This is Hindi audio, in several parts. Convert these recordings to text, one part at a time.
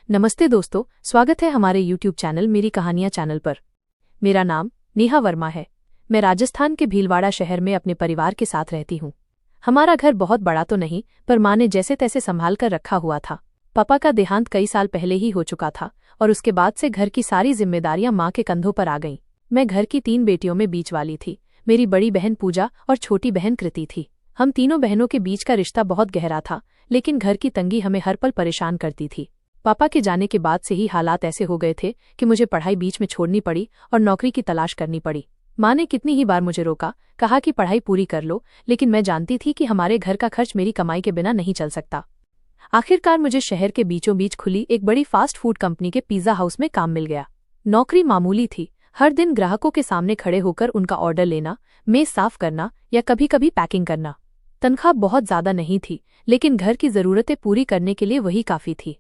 नमस्ते दोस्तों, स्वागत है हमारे YouTube चैनल मेरी कहानियाँ चैनल पर। मेरा नाम नेहा वर्मा है। मैं राजस्थान के भीलवाड़ा शहर में अपने परिवार के साथ रहती हूँ। हमारा घर बहुत बड़ा तो नहीं, पर माँ ने जैसे तैसे संभाल कर रखा हुआ था। पापा का देहांत कई साल पहले ही हो चुका था और उसके बाद से घर की सारी जिम्मेदारियां माँ के कंधों पर आ गईं। मैं घर की 3 बेटियों में बीच वाली थी। मेरी बड़ी बहन पूजा और छोटी बहन कृति थी। हम तीनों बहनों के बीच का रिश्ता बहुत गहरा था, लेकिन घर की तंगी हमें हर पल परेशान करती थी। पापा के जाने के बाद से ही हालात ऐसे हो गए थे कि मुझे पढ़ाई बीच में छोड़नी पड़ी और नौकरी की तलाश करनी पड़ी। माँ ने कितनी ही बार मुझे रोका, कहा कि पढ़ाई पूरी कर लो, लेकिन मैं जानती थी कि हमारे घर का खर्च मेरी कमाई के बिना नहीं चल सकता। आखिरकार मुझे शहर के बीचों बीच खुली एक बड़ी फास्ट फूड कंपनी के पिज्जा हाउस में काम मिल गया। नौकरी मामूली थी, हर दिन ग्राहकों के सामने खड़े होकर उनका ऑर्डर लेना, मेज साफ करना या कभी कभी पैकिंग करना। तनख्वाह बहुत ज्यादा नहीं थी, लेकिन घर की जरूरतें पूरी करने के लिए वही काफी थी।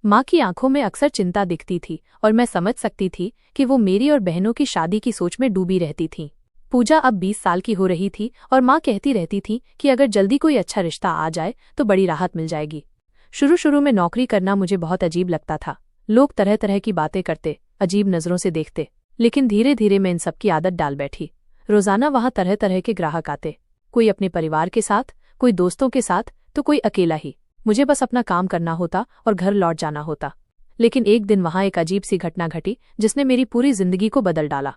माँ की आंखों में अक्सर चिंता दिखती थी और मैं समझ सकती थी कि वो मेरी और बहनों की शादी की सोच में डूबी रहती थीं। पूजा अब 20 साल की हो रही थी और माँ कहती रहती थी कि अगर जल्दी कोई अच्छा रिश्ता आ जाए तो बड़ी राहत मिल जाएगी। शुरू में नौकरी करना मुझे बहुत अजीब लगता था। लोग तरह तरह की बातें करते, अजीब नजरों से देखते, लेकिन धीरे धीरे मैं इन सब की आदत डाल बैठी। रोजाना वहाँ तरह तरह के ग्राहक आते, कोई अपने परिवार के साथ, कोई दोस्तों के साथ, तो कोई अकेला ही। मुझे बस अपना काम करना होता और घर लौट जाना होता। लेकिन एक दिन वहां एक अजीब सी घटना घटी जिसने मेरी पूरी जिंदगी को बदल डाला।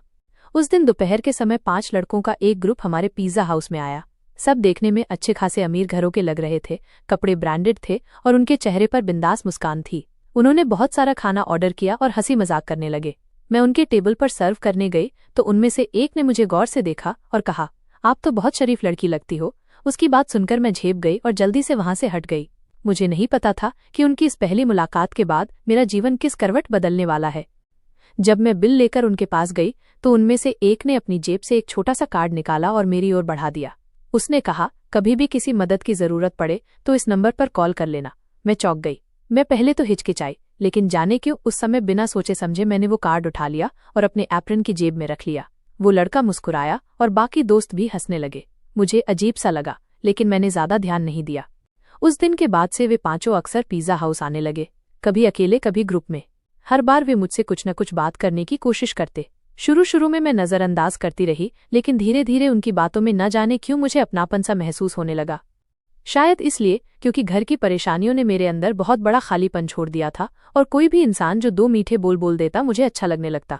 उस दिन दोपहर के समय 5 लड़कों का एक ग्रुप हमारे पिज्जा हाउस में आया। सब देखने में अच्छे खासे अमीर घरों के लग रहे थे, कपड़े ब्रांडेड थे और उनके चेहरे पर बिंदास मुस्कान थी। उन्होंने बहुत सारा खाना ऑर्डर किया और हंसी मजाक करने लगे। मैं उनके टेबल पर सर्व करने गई तो उनमें से एक ने मुझे गौर से देखा और कहा, आप तो बहुत शरीफ लड़की लगती हो। उसकी बात सुनकर मैं झेप गई और जल्दी से वहां से हट गई। मुझे नहीं पता था कि उनकी इस पहली मुलाकात के बाद मेरा जीवन किस करवट बदलने वाला है। जब मैं बिल लेकर उनके पास गई तो उनमें से एक ने अपनी जेब से एक छोटा सा कार्ड निकाला और मेरी ओर बढ़ा दिया। उसने कहा, कभी भी किसी मदद की जरूरत पड़े तो इस नंबर पर कॉल कर लेना। मैं चौंक गई। मैं पहले तो हिचकिचाई, लेकिन जाने क्यों उस समय बिना सोचे समझे मैंने वो कार्ड उठा लिया और अपने एप्रन की जेब में रख लिया। वो लड़का मुस्कुराया और बाकी दोस्त भी हंसने लगे। मुझे अजीब सा लगा, लेकिन मैंने ज्यादा ध्यान नहीं दिया। उस दिन के बाद से वे पांचों अक्सर पिज्जा हाउस आने लगे, कभी अकेले कभी ग्रुप में। हर बार वे मुझसे कुछ न कुछ बात करने की कोशिश करते। शुरू में मैं नजरअंदाज करती रही, लेकिन धीरे धीरे उनकी बातों में न जाने क्यों मुझे अपनापन सा महसूस होने लगा। शायद इसलिए क्योंकि घर की परेशानियों ने मेरे अंदर बहुत बड़ा खालीपन छोड़ दिया था और कोई भी इंसान जो 2 मीठे बोल देता मुझे अच्छा लगने लगता।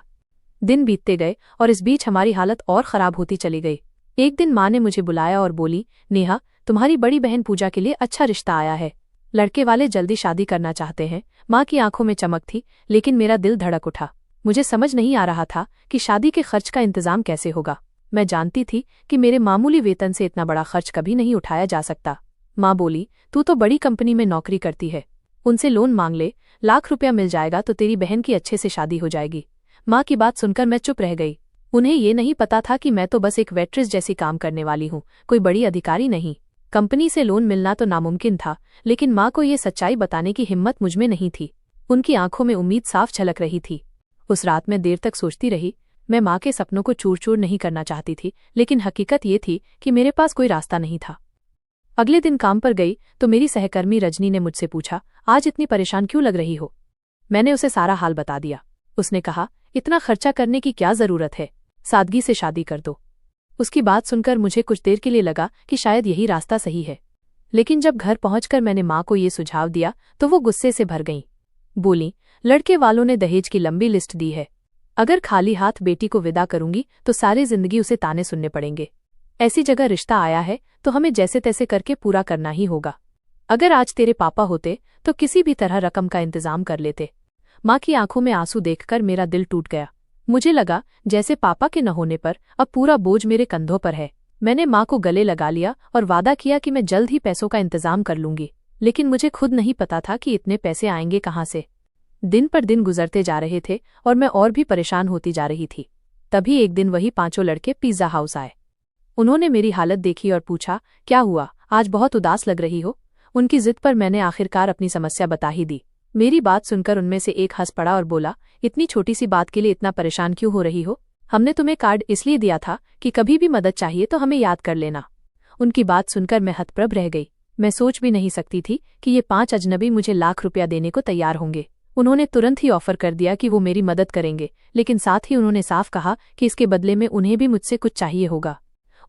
दिन बीतते गए और इस बीच हमारी हालत और खराब होती चली गई। एक दिन माँ ने मुझे बुलाया और बोली, नेहा, तुम्हारी बड़ी बहन पूजा के लिए अच्छा रिश्ता आया है। लड़के वाले जल्दी शादी करना चाहते हैं। माँ की आंखों में चमक थी, लेकिन मेरा दिल धड़क उठा। मुझे समझ नहीं आ रहा था कि शादी के खर्च का इंतजाम कैसे होगा। मैं जानती थी कि मेरे मामूली वेतन से इतना बड़ा खर्च कभी नहीं उठाया जा सकता। माँ बोली, तू तो बड़ी कंपनी में नौकरी करती है, उनसे लोन मांग ले, लाख रुपया मिल जाएगा तो तेरी बहन की अच्छे से शादी हो जाएगी। माँ की बात सुनकर मैं चुप रह गई। उन्हें ये नहीं पता था कि मैं तो बस एक वेट्रेस जैसी काम करने वाली हूँ, कोई बड़ी अधिकारी नहीं। कंपनी से लोन मिलना तो नामुमकिन था, लेकिन माँ को ये सच्चाई बताने की हिम्मत मुझमें नहीं थी। उनकी आंखों में उम्मीद साफ झलक रही थी। उस रात मैं देर तक सोचती रही। मैं माँ के सपनों को चूर चूर नहीं करना चाहती थी, लेकिन हकीकत ये थी कि मेरे पास कोई रास्ता नहीं था। अगले दिन काम पर गई तो मेरी सहकर्मी रजनी ने मुझसे पूछा, आज इतनी परेशान क्यों लग रही हो? मैंने उसे सारा हाल बता दिया। उसने कहा, इतना खर्चा करने की क्या जरूरत है, सादगी से शादी कर दो। उसकी बात सुनकर मुझे कुछ देर के लिए लगा कि शायद यही रास्ता सही है, लेकिन जब घर पहुंचकर मैंने माँ को ये सुझाव दिया तो वो गुस्से से भर गईं। बोली, लड़के वालों ने दहेज की लंबी लिस्ट दी है। अगर खाली हाथ बेटी को विदा करूंगी तो सारी जिंदगी उसे ताने सुनने पड़ेंगे। ऐसी जगह रिश्ता आया है तो हमें जैसे तैसे करके पूरा करना ही होगा। अगर आज तेरे पापा होते तो किसी भी तरह रकम का इंतजाम कर लेते। माँ की आंखों में आंसू देखकर मेरा दिल टूट गया। मुझे लगा जैसे पापा के न होने पर अब पूरा बोझ मेरे कंधों पर है। मैंने माँ को गले लगा लिया और वादा किया कि मैं जल्द ही पैसों का इंतजाम कर लूंगी, लेकिन मुझे खुद नहीं पता था कि इतने पैसे आएंगे कहाँ से। दिन पर दिन गुजरते जा रहे थे और मैं और भी परेशान होती जा रही थी। तभी एक दिन वही 5 लड़के पिज्जा हाउस आए। उन्होंने मेरी हालत देखी और पूछा, क्या हुआ, आज बहुत उदास लग रही हो? उनकी जिद पर मैंने आखिरकार अपनी समस्या बता ही दी। मेरी बात सुनकर उनमें से एक हंस पड़ा और बोला, इतनी छोटी सी बात के लिए इतना परेशान क्यों हो रही हो? हमने तुम्हें कार्ड इसलिए दिया था कि कभी भी मदद चाहिए तो हमें याद कर लेना। उनकी बात सुनकर मैं हतप्रभ रह गई। मैं सोच भी नहीं सकती थी कि ये 5 अजनबी मुझे लाख रुपया देने को तैयार होंगे। उन्होंने तुरंत ही ऑफर कर दिया कि वो मेरी मदद करेंगे, लेकिन साथ ही उन्होंने साफ कहा कि इसके बदले में उन्हें भी मुझसे कुछ चाहिए होगा।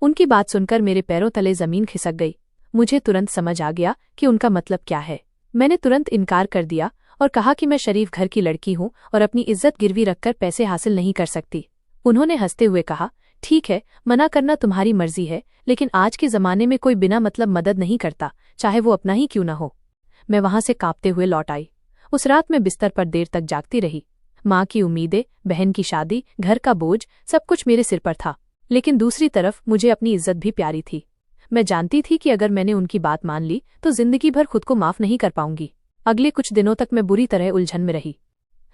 उनकी बात सुनकर मेरे पैरों तले जमीन खिसक गई। मुझे तुरंत समझ आ गया कि उनका मतलब क्या है। मैंने तुरंत इनकार कर दिया और कहा कि मैं शरीफ घर की लड़की हूं और अपनी इज्जत गिरवी रखकर पैसे हासिल नहीं कर सकती। उन्होंने हंसते हुए कहा, ठीक है, मना करना तुम्हारी मर्जी है, लेकिन आज के जमाने में कोई बिना मतलब मदद नहीं करता, चाहे वो अपना ही क्यों न हो। मैं वहां से कांपते हुए लौट आई। उस रात मैं बिस्तर पर देर तक जागती रही। माँ की उम्मीदें, बहन की शादी, घर का बोझ, सब कुछ मेरे सिर पर था, लेकिन दूसरी तरफ मुझे अपनी इज्जत भी प्यारी थी। मैं जानती थी कि अगर मैंने उनकी बात मान ली तो जिंदगी भर खुद को माफ नहीं कर पाऊंगी। अगले कुछ दिनों तक मैं बुरी तरह उलझन में रही।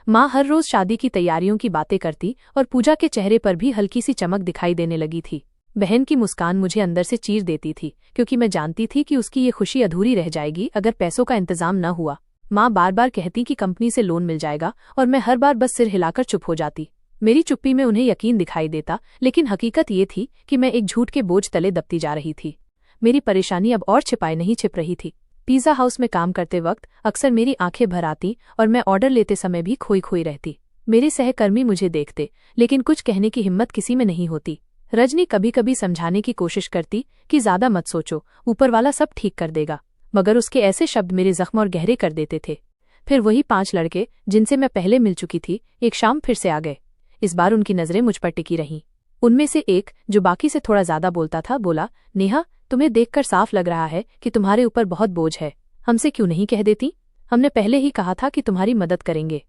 माँ हर रोज शादी की तैयारियों की बातें करती और पूजा के चेहरे पर भी हल्की सी चमक दिखाई देने लगी थी। बहन की मुस्कान मुझे अंदर से चीर देती थी, क्योंकि मैं जानती थी कि उसकी ये खुशी अधूरी रह जाएगी अगर पैसों का इंतजाम न हुआ। माँ बार बार कहती कि कंपनी से लोन मिल जाएगा और मैं हर बार बस सिर हिलाकर चुप हो जाती। मेरी चुप्पी में उन्हें यकीन दिखाई देता, लेकिन हकीकत ये थी कि मैं एक झूठ के बोझ तले दबती जा रही थी। मेरी परेशानी अब और छिपाए नहीं छिप रही थी। पिज्जा हाउस में काम करते वक्त अक्सर मेरी आंखें भर आती और मैं ऑर्डर लेते समय भी खोई खोई रहती। मेरे सहकर्मी मुझे देखते, लेकिन कुछ कहने की हिम्मत किसी में नहीं होती। रजनी कभी कभी समझाने की कोशिश करती कि ज्यादा मत सोचो, ऊपर वाला सब ठीक कर देगा, मगर उसके ऐसे शब्द मेरे जख्म और गहरे कर देते थे। फिर वही 5 लड़के जिनसे मैं पहले मिल चुकी थी एक शाम फिर से आ गए। इस बार उनकी नजरें मुझ पर टिकी रहीं। उनमें से एक, जो बाकी से थोड़ा ज्यादा बोलता था, बोला, नेहा, तुम्हें देखकर साफ लग रहा है कि तुम्हारे ऊपर बहुत बोझ है। हमसे क्यों नहीं कह देती? हमने पहले ही कहा था कि तुम्हारी मदद करेंगे।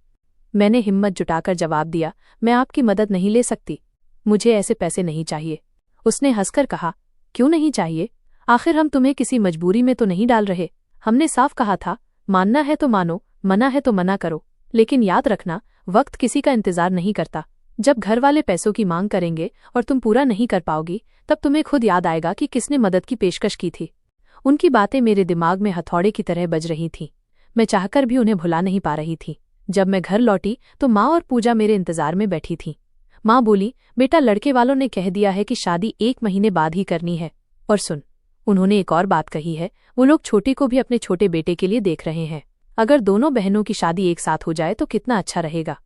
मैंने हिम्मत जुटाकर जवाब दिया, मैं आपकी मदद नहीं ले सकती, मुझे ऐसे पैसे नहीं चाहिए। उसने हंसकर कहा, क्यों नहीं चाहिए? आखिर हम तुम्हें किसी मजबूरी में तो नहीं डाल रहे। हमने साफ कहा था, मानना है तो मानो, मना है तो मना करो, लेकिन याद रखना, वक्त किसी का इंतजार नहीं करता। जब घर वाले पैसों की मांग करेंगे और तुम पूरा नहीं कर पाओगी, तब तुम्हें खुद याद आएगा कि किसने मदद की पेशकश की थी। उनकी बातें मेरे दिमाग में हथौड़े की तरह बज रही थीं। मैं चाहकर भी उन्हें भुला नहीं पा रही थी। जब मैं घर लौटी तो माँ और पूजा मेरे इंतजार में बैठी थीं। माँ बोली, बेटा, लड़के वालों ने कह दिया है कि शादी 1 महीने बाद ही करनी है। और सुन, उन्होंने एक और बात कही है, वो लोग छोटी को भी अपने छोटे बेटे के लिए देख रहे हैं। अगर दोनों बहनों की शादी एक साथ हो जाए तो कितना अच्छा रहेगा।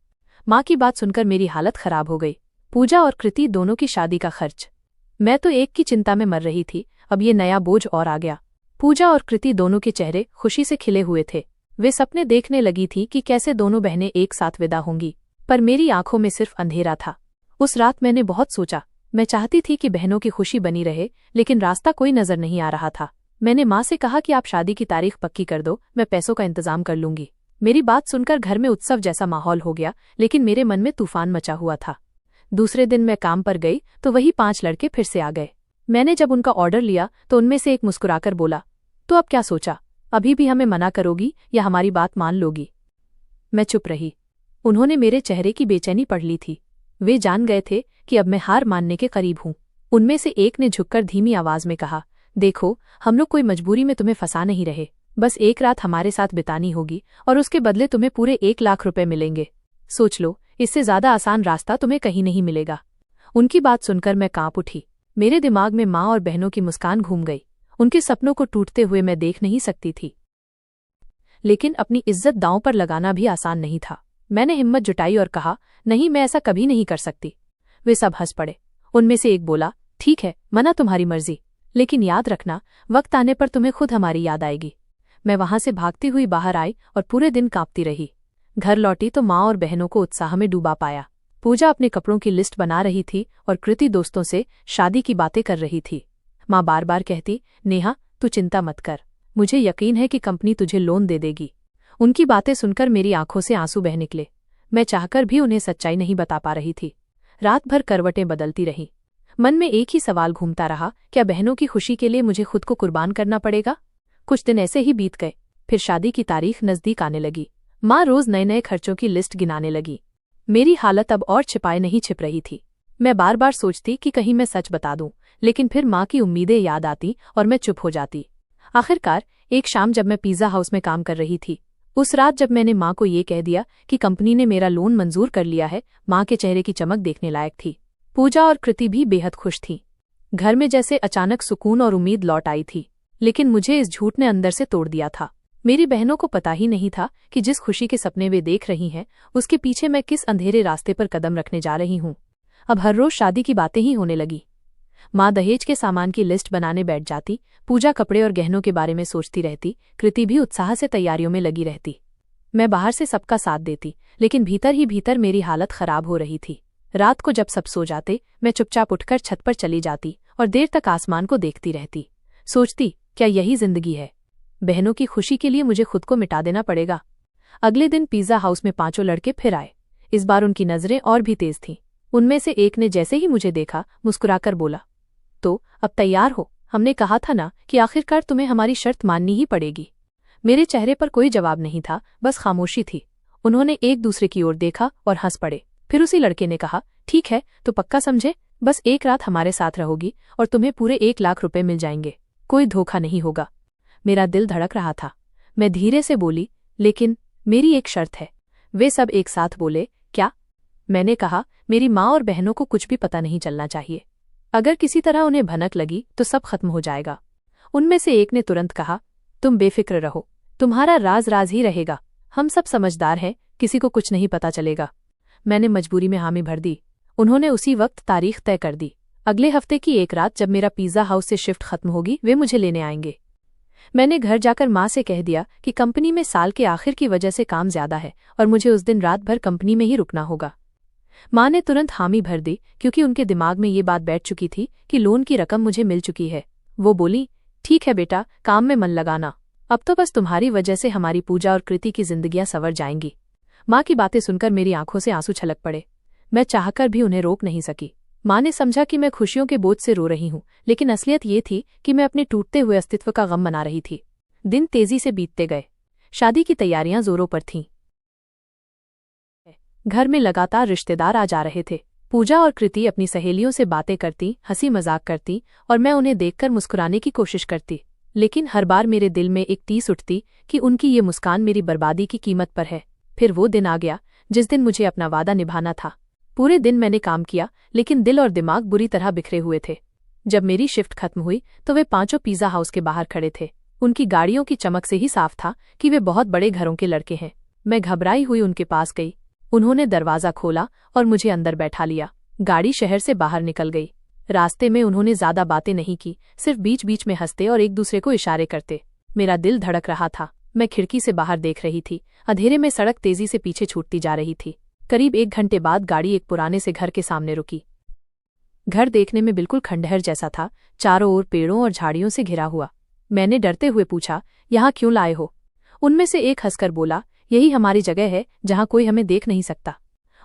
माँ की बात सुनकर मेरी हालत खराब हो गई। पूजा और कृति दोनों की शादी का खर्च। मैं तो एक की चिंता में मर रही थी, अब ये नया बोझ और आ गया। पूजा और कृति दोनों के चेहरे खुशी से खिले हुए थे। वे सपने देखने लगी थी कि कैसे दोनों बहनें एक साथ विदा होंगी, पर मेरी आंखों में सिर्फ अंधेरा था। उस रात मैंने बहुत सोचा। मैं चाहती थी कि बहनों की खुशी बनी रहे, लेकिन रास्ता कोई नजर नहीं आ रहा था। मैंने माँ से कहा कि आप शादी की तारीख पक्की कर दो, मैं पैसों का इंतजाम कर लूंगी। मेरी बात सुनकर घर में उत्सव जैसा माहौल हो गया, लेकिन मेरे मन में तूफान मचा हुआ था। दूसरे दिन मैं काम पर गई तो वही 5 लड़के फिर से आ गए। मैंने जब उनका ऑर्डर लिया तो उनमें से एक मुस्कुराकर बोला, तो अब क्या सोचा, अभी भी हमें मना करोगी या हमारी बात मान लोगी? मैं चुप रही। उन्होंने मेरे चेहरे की बेचैनी पढ़ ली थी। वे जान गए थे कि अब मैं हार मानने के करीब हूं। उनमें से एक ने झुककर धीमी आवाज में कहा, देखो, हम लोग कोई मजबूरी में तुम्हें फंसा नहीं रहे, बस एक रात हमारे साथ बितानी होगी और उसके बदले तुम्हें पूरे 1 लाख रुपए मिलेंगे। सोच लो, इससे ज्यादा आसान रास्ता तुम्हें कहीं नहीं मिलेगा। उनकी बात सुनकर मैं कांप उठी। मेरे दिमाग में माँ और बहनों की मुस्कान घूम गई। उनके सपनों को टूटते हुए मैं देख नहीं सकती थी, लेकिन अपनी इज्जत दांव पर लगाना भी आसान नहीं था। मैंने हिम्मत जुटाई और कहा, नहीं, मैं ऐसा कभी नहीं कर सकती। वे सब हंस पड़े। उनमें से एक बोला, ठीक है, मना तुम्हारी मर्जी, लेकिन याद रखना, वक्त आने पर तुम्हें खुद हमारी याद आएगी। मैं वहां से भागती हुई बाहर आई और पूरे दिन कांपती रही। घर लौटी तो माँ और बहनों को उत्साह में डूबा पाया। पूजा अपने कपड़ों की लिस्ट बना रही थी और कृति दोस्तों से शादी की बातें कर रही थी। माँ बार बार कहती, नेहा, तू चिंता मत कर, मुझे यकीन है कि कंपनी तुझे लोन दे देगी। उनकी बातें सुनकर मेरी आंखों से आंसू बह निकले। मैं चाहकर भी उन्हें सच्चाई नहीं बता पा रही थी। रात भर करवटें बदलती रहीं। मन में एक ही सवाल घूमता रहा, क्या बहनों की खुशी के लिए मुझे खुद को कुर्बान करना पड़ेगा? कुछ दिन ऐसे ही बीत गए। फिर शादी की तारीख नजदीक आने लगी। माँ रोज नए नए खर्चों की लिस्ट गिनाने लगी। मेरी हालत अब और छिपाए नहीं छिप रही थी। मैं बार बार सोचती कि कहीं मैं सच बता दूं, लेकिन फिर माँ की उम्मीदें याद आती और मैं चुप हो जाती। आखिरकार एक शाम जब मैं पिज्जा हाउस में काम कर रही थी, उस रात जब मैंने माँ को ये कह दिया कि कंपनी ने मेरा लोन मंजूर कर लिया है, माँ के चेहरे की चमक देखने लायक थी। पूजा और कृति भी बेहद खुश थीं। घर में जैसे अचानक सुकून और उम्मीद लौट आई थी, लेकिन मुझे इस झूठ ने अंदर से तोड़ दिया था। मेरी बहनों को पता ही नहीं था कि जिस खुशी के सपने वे देख रही हैं उसके पीछे मैं किस अंधेरे रास्ते पर कदम रखने जा रही हूँ। अब हर रोज शादी की बातें ही होने लगी। माँ दहेज के सामान की लिस्ट बनाने बैठ जाती, पूजा कपड़े और गहनों के बारे में सोचती रहती, कृति भी उत्साह से तैयारियों में लगी रहती। मैं बाहर से सबका साथ देती, लेकिन भीतर ही भीतर मेरी हालत खराब हो रही थी। रात को जब सब सो जाते, मैं चुपचाप उठकर छत पर चली जाती और देर तक आसमान को देखती रहती, सोचती क्या यही जिंदगी है। बहनों की खुशी के लिए मुझे खुद को मिटा देना पड़ेगा। अगले दिन पिज्जा हाउस में 5 लड़के फिर आए। इस बार उनकी नजरें और भी तेज थीं। उनमें से एक ने जैसे ही मुझे देखा मुस्कुराकर बोला, तो अब तैयार हो? हमने कहा था ना कि आखिरकार तुम्हें हमारी शर्त माननी ही पड़ेगी। मेरे चेहरे पर कोई जवाब नहीं था, बस खामोशी थी। उन्होंने एक दूसरे की ओर देखा और हंस पड़े। फिर उसी लड़के ने कहा, ठीक है तो पक्का समझे, बस एक रात हमारे साथ रहोगी और तुम्हें पूरे 1 लाख रुपए मिल जाएंगे। कोई धोखा नहीं होगा। मेरा दिल धड़क रहा था। मैं धीरे से बोली, लेकिन मेरी एक शर्त है। वे सब एक साथ बोले, क्या? मैंने कहा, मेरी माँ और बहनों को कुछ भी पता नहीं चलना चाहिए। अगर किसी तरह उन्हें भनक लगी तो सब खत्म हो जाएगा। उनमें से एक ने तुरंत कहा, तुम बेफिक्र रहो, तुम्हारा राज राज ही रहेगा। हम सब समझदार हैं, किसी को कुछ नहीं पता चलेगा। मैंने मजबूरी में हामी भर दी। उन्होंने उसी वक्त तारीख तय कर दी। अगले हफ्ते की एक रात जब मेरा पिज्जा हाउस से शिफ्ट खत्म होगी वे मुझे लेने आएंगे। मैंने घर जाकर माँ से कह दिया कि कंपनी में साल के आखिर की वजह से काम ज्यादा है और मुझे उस दिन रात भर कंपनी में ही रुकना होगा। माँ ने तुरंत हामी भर दी, क्योंकि उनके दिमाग में ये बात बैठ चुकी थी कि लोन की रकम मुझे मिल चुकी है। वो बोली, ठीक है बेटा, काम में मन लगाना। अब तो बस तुम्हारी वजह से हमारी पूजा और कृति की जिंदगियां संवर जाएंगी। माँ की बातें सुनकर मेरी आंखों से आंसू छलक पड़े। मैं चाहकर भी उन्हें रोक नहीं सकी। माँ ने समझा कि मैं खुशियों के बोझ से रो रही हूँ, लेकिन असलियत ये थी कि मैं अपने टूटते हुए अस्तित्व का गम मना रही थी। दिन तेजी से बीतते गए। शादी की तैयारियां जोरों पर थीं। घर में लगातार रिश्तेदार आ जा रहे थे। पूजा और कृति अपनी सहेलियों से बातें करती, हंसी मजाक करती और मैं उन्हें देखकर मुस्कुराने की कोशिश करती, लेकिन हर बार मेरे दिल में एक टीस उठती कि उनकी ये मुस्कान मेरी बर्बादी की कीमत पर है। फिर वो दिन आ गया जिस दिन मुझे अपना वादा निभाना था। पूरे दिन मैंने काम किया, लेकिन दिल और दिमाग बुरी तरह बिखरे हुए थे। जब मेरी शिफ्ट खत्म हुई तो वे 5 पिज्जा हाउस के बाहर खड़े थे। उनकी गाड़ियों की चमक से ही साफ था कि वे बहुत बड़े घरों के लड़के हैं। मैं घबराई हुई उनके पास गई। उन्होंने दरवाजा खोला और मुझे अंदर बैठा लिया। गाड़ी शहर से बाहर निकल गई। रास्ते में उन्होंने ज्यादा बातें नहीं की, सिर्फ बीच बीच में हंसते और एक दूसरे को इशारे करते। मेरा दिल धड़क रहा था। मैं खिड़की से बाहर देख रही थी। अंधेरे में सड़क तेजी से पीछे छूटती जा रही थी। करीब 1 घंटे बाद गाड़ी एक पुराने से घर के सामने रुकी। घर देखने में बिल्कुल खंडहर जैसा था, चारों ओर पेड़ों और झाड़ियों से घिरा हुआ। मैंने डरते हुए पूछा, यहाँ क्यों लाए हो? उनमें से एक हंसकर बोला, यही हमारी जगह है जहाँ कोई हमें देख नहीं सकता।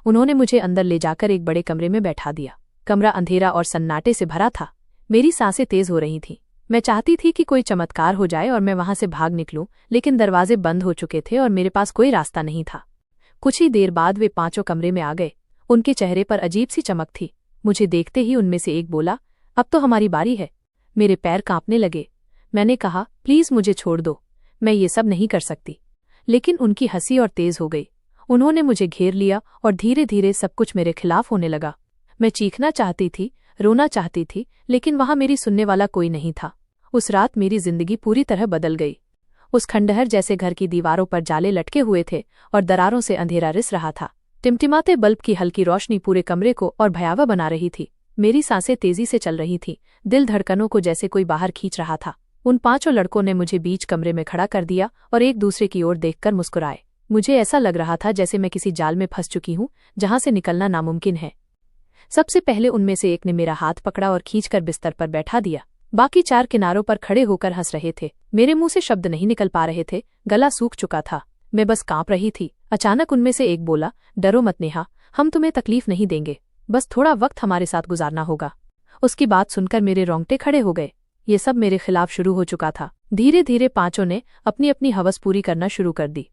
उन्होंने मुझे अंदर ले जाकर एक बड़े कमरे में बैठा दिया। कमरा अंधेरा और सन्नाटे से भरा था। मेरी सांसें तेज हो रही थीं। मैं चाहती थी कि कोई चमत्कार हो जाए और मैं वहां से भाग निकलूं, लेकिन दरवाजे बंद हो चुके थे और मेरे पास कोई रास्ता नहीं था। कुछ ही देर बाद वे 5 कमरे में आ गए। उनके चेहरे पर अजीब सी चमक थी। मुझे देखते ही उनमें से एक बोला, अब तो हमारी बारी है। मेरे पैर कांपने लगे। मैंने कहा, प्लीज मुझे छोड़ दो, मैं ये सब नहीं कर सकती। लेकिन उनकी हंसी और तेज हो गई। उन्होंने मुझे घेर लिया और धीरे धीरे सब कुछ मेरे खिलाफ होने लगा। मैं चीखना चाहती थी, रोना चाहती थी, लेकिन वहां मेरी सुनने वाला कोई नहीं था। उस रात मेरी जिंदगी पूरी तरह बदल गई। उस खंडहर जैसे घर की दीवारों पर जाले लटके हुए थे और दरारों से अंधेरा रिस रहा था। टिमटिमाते बल्ब की हल्की रोशनी पूरे कमरे को और भयावह बना रही थी। मेरी सांसें तेजी से चल रही थीं, दिल धड़कनों को जैसे कोई बाहर खींच रहा था। उन 5 लड़कों ने मुझे बीच कमरे में खड़ा कर दिया और एक दूसरे की ओर देखकर मुस्कुराए। मुझे ऐसा लग रहा था जैसे मैं किसी जाल में फंस चुकी हूं, जहां से निकलना नामुमकिन है। सबसे पहले उनमें से एक ने मेरा हाथ पकड़ा और खींचकर बिस्तर पर बैठा दिया। बाकी 4 किनारों पर खड़े होकर हंस रहे थे। मेरे मुंह से शब्द नहीं निकल पा रहे थे, गला सूख चुका था। मैं बस कांप रही थी। अचानक उनमें से एक बोला, डरो मत नेहा, हम तुम्हें तकलीफ नहीं देंगे, बस थोड़ा वक्त हमारे साथ गुजारना होगा। उसकी बात सुनकर मेरे रोंगटे खड़े हो गए। ये सब मेरे खिलाफ शुरू हो चुका था। धीरे धीरे 5 ने अपनी अपनी हवस पूरी करना शुरू कर दी।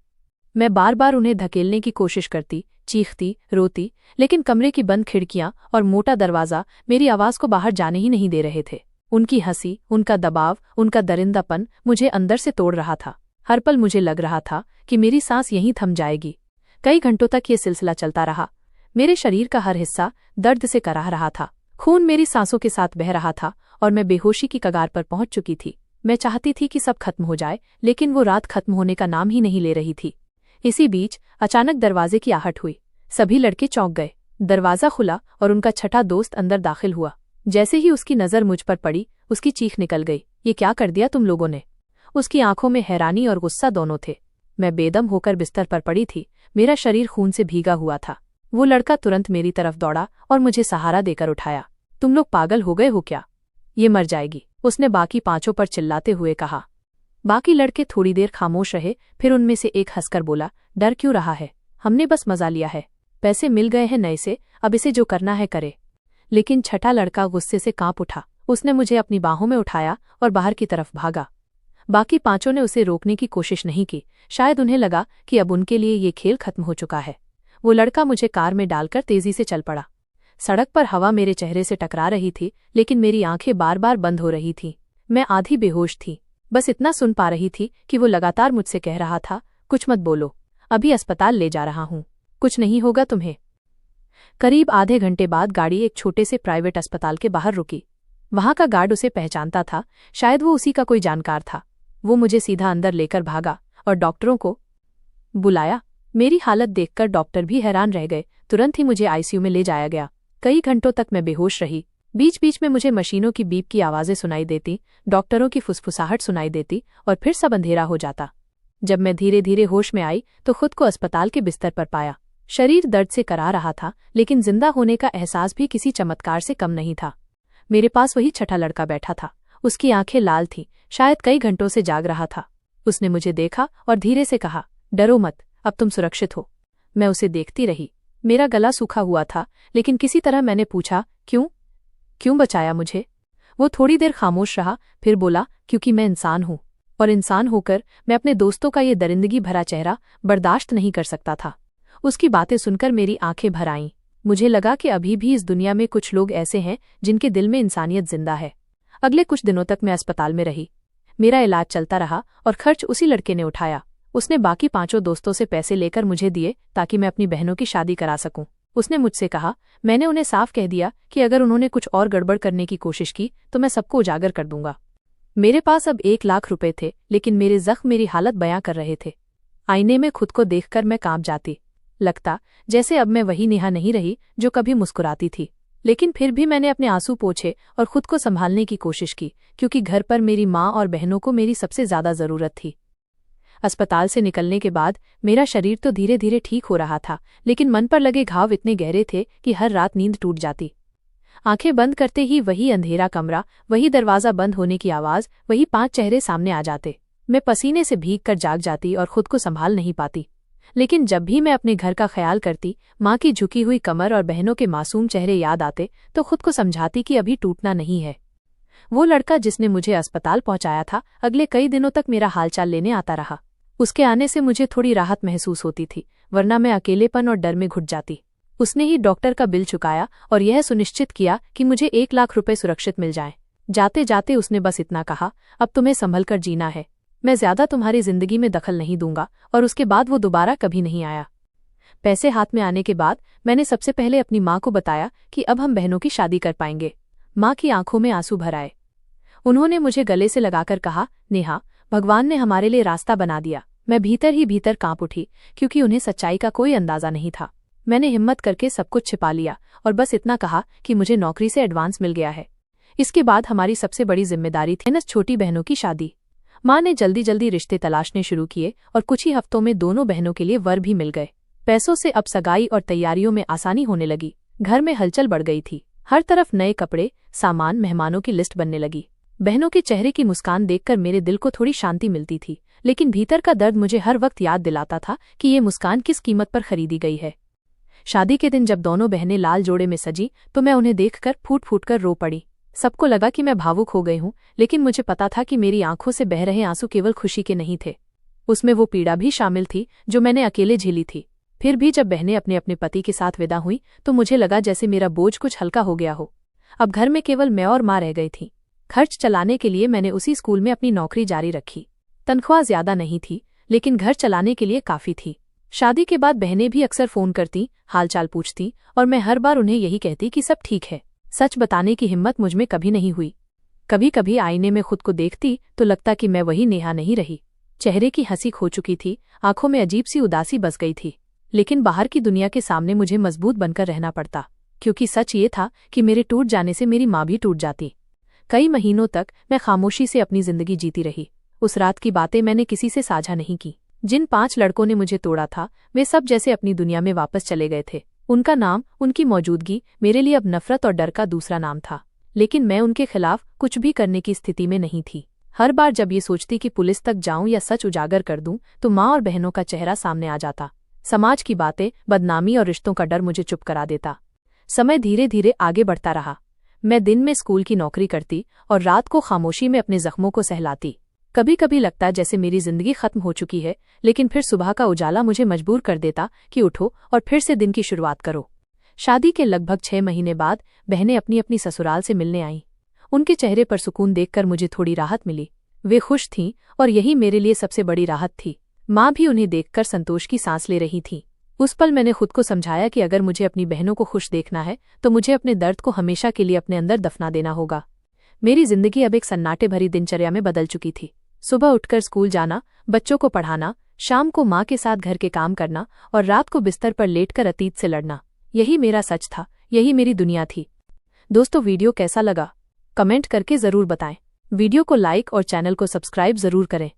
मैं बार बार उन्हें धकेलने की कोशिश करती, चीखती, रोती, लेकिन कमरे की बंद खिड़कियां और मोटा दरवाजा मेरी आवाज को बाहर जाने ही नहीं दे रहे थे। उनकी हंसी, उनका दबाव, उनका दरिंदापन मुझे अंदर से तोड़ रहा था। हर पल मुझे लग रहा था कि मेरी सांस यहीं थम जाएगी। कई घंटों तक ये सिलसिला चलता रहा। मेरे शरीर का हर हिस्सा दर्द से कराह रहा था। खून मेरी सांसों के साथ बह रहा था और मैं बेहोशी की कगार पर पहुंच चुकी थी। मैं चाहती थी कि सब खत्म हो जाए, लेकिन वो रात खत्म होने का नाम ही नहीं ले रही थी। इसी बीच अचानक दरवाजे की आहट हुई। सभी लड़के चौंक गए। दरवाजा खुला और उनका छठा दोस्त अंदर दाखिल हुआ। जैसे ही उसकी नजर मुझ पर पड़ी, उसकी चीख निकल गई, ये क्या कर दिया तुम लोगों ने? उसकी आंखों में हैरानी और गुस्सा दोनों थे। मैं बेदम होकर बिस्तर पर पड़ी थी, मेरा शरीर खून से भीगा हुआ था। वो लड़का तुरंत मेरी तरफ दौड़ा और मुझे सहारा देकर उठाया। तुम लोग पागल हो गए हो क्या? ये मर जाएगी, उसने बाकी पांचों पर चिल्लाते हुए कहा। बाकी लड़के थोड़ी देर खामोश रहे, फिर उनमें से एक हंसकर बोला, डर क्यों रहा है? हमने बस मजा लिया है। पैसे मिल गए हैं नए से, अब इसे जो करना है करे। लेकिन छठा लड़का गुस्से से कांप उठा। उसने मुझे अपनी बाहों में उठाया और बाहर की तरफ भागा। बाकी पांचों ने उसे रोकने की कोशिश नहीं की। शायद उन्हें लगा कि अब उनके लिए ये खेल खत्म हो चुका है। वो लड़का मुझे कार में डालकर तेजी से चल पड़ा। सड़क पर हवा मेरे चेहरे से टकरा रही थी, लेकिन मेरी आंखें बार बार बंद हो रही थीं। मैं आधी बेहोश थी, बस इतना सुन पा रही थी कि वो लगातार मुझसे कह रहा था, कुछ मत बोलो, अभी अस्पताल ले जा रहा हूं, कुछ नहीं होगा तुम्हें। करीब आधे घंटे बाद गाड़ी एक छोटे से प्राइवेट अस्पताल के बाहर रुकी। वहां का गार्ड उसे पहचानता था, शायद वो उसी का कोई जानकार था। वो मुझे सीधा अंदर लेकर भागा और डॉक्टरों को बुलाया। मेरी हालत देखकर डॉक्टर भी हैरान रह गए। तुरंत ही मुझे आईसीयू में ले जाया गया। कई घंटों तक मैं बेहोश रही। बीच बीच में मुझे मशीनों की बीप की आवाजें सुनाई देती, डॉक्टरों की फुसफुसाहट सुनाई देती और फिर सब अंधेरा हो जाता। जब मैं धीरे धीरे होश में आई तो खुद को अस्पताल के बिस्तर पर पाया। शरीर दर्द से करा रहा था, लेकिन जिंदा होने का एहसास भी किसी चमत्कार से कम नहीं था। मेरे पास वही छठा लड़का बैठा था। उसकी आंखें लाल थीं, शायद कई घंटों से जाग रहा था। उसने मुझे देखा और धीरे से कहा, डरो मत, अब तुम सुरक्षित हो। मैं उसे देखती रही। मेरा गला सूखा हुआ था, लेकिन किसी तरह मैंने पूछा, क्यों बचाया मुझे? वो थोड़ी देर खामोश रहा, फिर बोला, क्योंकि मैं इंसान हूं, और इंसान होकर मैं अपने दोस्तों का ये दरिंदगी भरा चेहरा बर्दाश्त नहीं कर सकता था। उसकी बातें सुनकर मेरी आंखें भर आईं। मुझे लगा कि अभी भी इस दुनिया में कुछ लोग ऐसे हैं जिनके दिल में इंसानियत जिंदा है। अगले कुछ दिनों तक मैं अस्पताल में रही। मेरा इलाज चलता रहा और खर्च उसी लड़के ने उठाया। उसने बाकी पांचों दोस्तों से पैसे लेकर मुझे दिए ताकि मैं अपनी बहनों की शादी करा सकूं। उसने मुझसे कहा, मैंने उन्हें साफ कह दिया कि अगर उन्होंने कुछ और गड़बड़ करने की कोशिश की तो मैं सबको उजागर कर दूंगा। मेरे पास अब 1 लाख रुपए थे, लेकिन मेरे जख्म मेरी हालत बयां कर रहे थे। आईने में खुद को देखकर मैं कांप जाती। लगता जैसे अब मैं वही नेहा नहीं रही जो कभी मुस्कुराती थी। लेकिन फिर भी मैंने अपने आंसू पोंछे और खुद को संभालने की कोशिश की, क्योंकि घर पर मेरी माँ और बहनों को मेरी सबसे ज्यादा जरूरत थी। अस्पताल से निकलने के बाद मेरा शरीर तो धीरे धीरे ठीक हो रहा था, लेकिन मन पर लगे घाव इतने गहरे थे कि हर रात नींद टूट जाती। आंखें बंद करते ही वही अंधेरा कमरा, वही दरवाजा बंद होने की आवाज, वही 5 चेहरे सामने आ जाते। मैं पसीने से भीग कर जाग जाती और खुद को संभाल नहीं पाती। लेकिन जब भी मैं अपने घर का ख्याल करती, माँ की झुकी हुई कमर और बहनों के मासूम चेहरे याद आते, तो खुद को समझाती कि अभी टूटना नहीं है। वो लड़का जिसने मुझे अस्पताल पहुंचाया था, अगले कई दिनों तक मेरा हालचाल लेने आता रहा। उसके आने से मुझे थोड़ी राहत महसूस होती थी, वरना मैं अकेलेपन और डर में घुट जाती। उसने ही डॉक्टर का बिल चुकाया और यह सुनिश्चित किया कि मुझे 1 लाख रुपए सुरक्षित मिल जाएं। जाते जाते उसने बस इतना कहा, अब तुम्हें संभल कर जीना है, मैं ज्यादा तुम्हारी जिंदगी में दखल नहीं दूंगा। और उसके बाद वो दोबारा कभी नहीं आया। पैसे हाथ में आने के बाद मैंने सबसे पहले अपनी माँ को बताया कि अब हम बहनों की शादी कर पाएंगे। माँ की आंखों में आंसू भर आए। उन्होंने मुझे गले से लगाकर कहा, नेहा, भगवान ने हमारे लिए रास्ता बना दिया। मैं भीतर ही भीतर कांप उठी, क्योंकि उन्हें सच्चाई का कोई अंदाजा नहीं था। मैंने हिम्मत करके सब कुछ छिपा लिया और बस इतना कहा कि मुझे नौकरी से एडवांस मिल गया है। इसके बाद हमारी सबसे बड़ी जिम्मेदारी थी न छोटी बहनों की शादी। माँ ने जल्दी जल्दी रिश्ते तलाशने शुरू किए और कुछ ही हफ्तों में दोनों बहनों के लिए वर भी मिल गए। पैसों से अब सगाई और तैयारियों में आसानी होने लगी। घर में हलचल बढ़ गई थी। हर तरफ नए कपड़े, सामान, मेहमानों की लिस्ट बनने लगी। बहनों के चेहरे की मुस्कान देखकर मेरे दिल को थोड़ी शांति मिलती थी, लेकिन भीतर का दर्द मुझे हर वक्त याद दिलाता था कि ये मुस्कान किस कीमत पर खरीदी गई है। शादी के दिन जब दोनों बहनें लाल जोड़े में सजी तो मैं उन्हें देखकर फूट फूट कर रो पड़ी। सबको लगा कि मैं भावुक हो गई हूँ, लेकिन मुझे पता था कि मेरी आंखों से बह रहे आंसू केवल खुशी के नहीं थे। उसमें वो पीड़ा भी शामिल थी जो मैंने अकेले झेली थी। फिर भी जब बहनें अपने अपने पति के साथ विदा हुई तो मुझे लगा जैसे मेरा बोझ कुछ हल्का हो गया हो। अब घर में केवल मैं और माँ रह गई थी। खर्च चलाने के लिए मैंने उसी स्कूल में अपनी नौकरी जारी रखी। तनख्वाह ज्यादा नहीं थी, लेकिन घर चलाने के लिए काफी थी। शादी के बाद बहनें भी अक्सर फोन करती, हालचाल पूछती, और मैं हर बार उन्हें यही कहती कि सब ठीक है। सच बताने की हिम्मत मुझमें कभी नहीं हुई। कभी कभी आईने में खुद को देखती तो लगता कि मैं वही नेहा नहीं रही। चेहरे की हंसी खो चुकी थी, आंखों में अजीब सी उदासी बस गई थी। लेकिन बाहर की दुनिया के सामने मुझे मजबूत बनकर रहना पड़ता, क्योंकि सच ये था कि मेरे टूट जाने से मेरी माँ भी टूट जाती। कई महीनों तक मैं खामोशी से अपनी जिंदगी जीती रही। उस रात की बातें मैंने किसी से साझा नहीं की। जिन 5 लड़कों ने मुझे तोड़ा था वे सब जैसे अपनी दुनिया में वापस चले गए थे। उनका नाम, उनकी मौजूदगी मेरे लिए अब नफरत और डर का दूसरा नाम था। लेकिन मैं उनके खिलाफ कुछ भी करने की स्थिति में नहीं थी। हर बार जब ये सोचती कि पुलिस तक जाऊं या सच उजागर कर दूं तो माँ और बहनों का चेहरा सामने आ जाता। समाज की बातें, बदनामी और रिश्तों का डर मुझे चुप करा देता। समय धीरे धीरे आगे बढ़ता रहा। मैं दिन में स्कूल की नौकरी करती और रात को खामोशी में अपने जख्मों को सहलाती। कभी कभी लगता जैसे मेरी जिंदगी खत्म हो चुकी है, लेकिन फिर सुबह का उजाला मुझे मजबूर कर देता कि उठो और फिर से दिन की शुरुआत करो। शादी के लगभग 6 महीने बाद बहनें अपनी अपनी ससुराल से मिलने आईं। उनके चेहरे पर सुकून देखकर मुझे थोड़ी राहत मिली। वे खुश थीं और यही मेरे लिए सबसे बड़ी राहत थी। माँ भी उन्हें देखकर संतोष की सांस ले रही थी। उस पल मैंने खुद को समझाया कि अगर मुझे अपनी बहनों को खुश देखना है तो मुझे अपने दर्द को हमेशा के लिए अपने अंदर दफना देना होगा। मेरी जिंदगी अब एक सन्नाटे भरी दिनचर्या में बदल चुकी थी। सुबह उठकर स्कूल जाना, बच्चों को पढ़ाना, शाम को माँ के साथ घर के काम करना और रात को बिस्तर पर लेटकर अतीत से लड़ना, यही मेरा सच था, यही मेरी दुनिया थी। दोस्तों, वीडियो कैसा लगा कमेंट करके जरूर बताएं। वीडियो को लाइक और चैनल को सब्सक्राइब जरूर करें।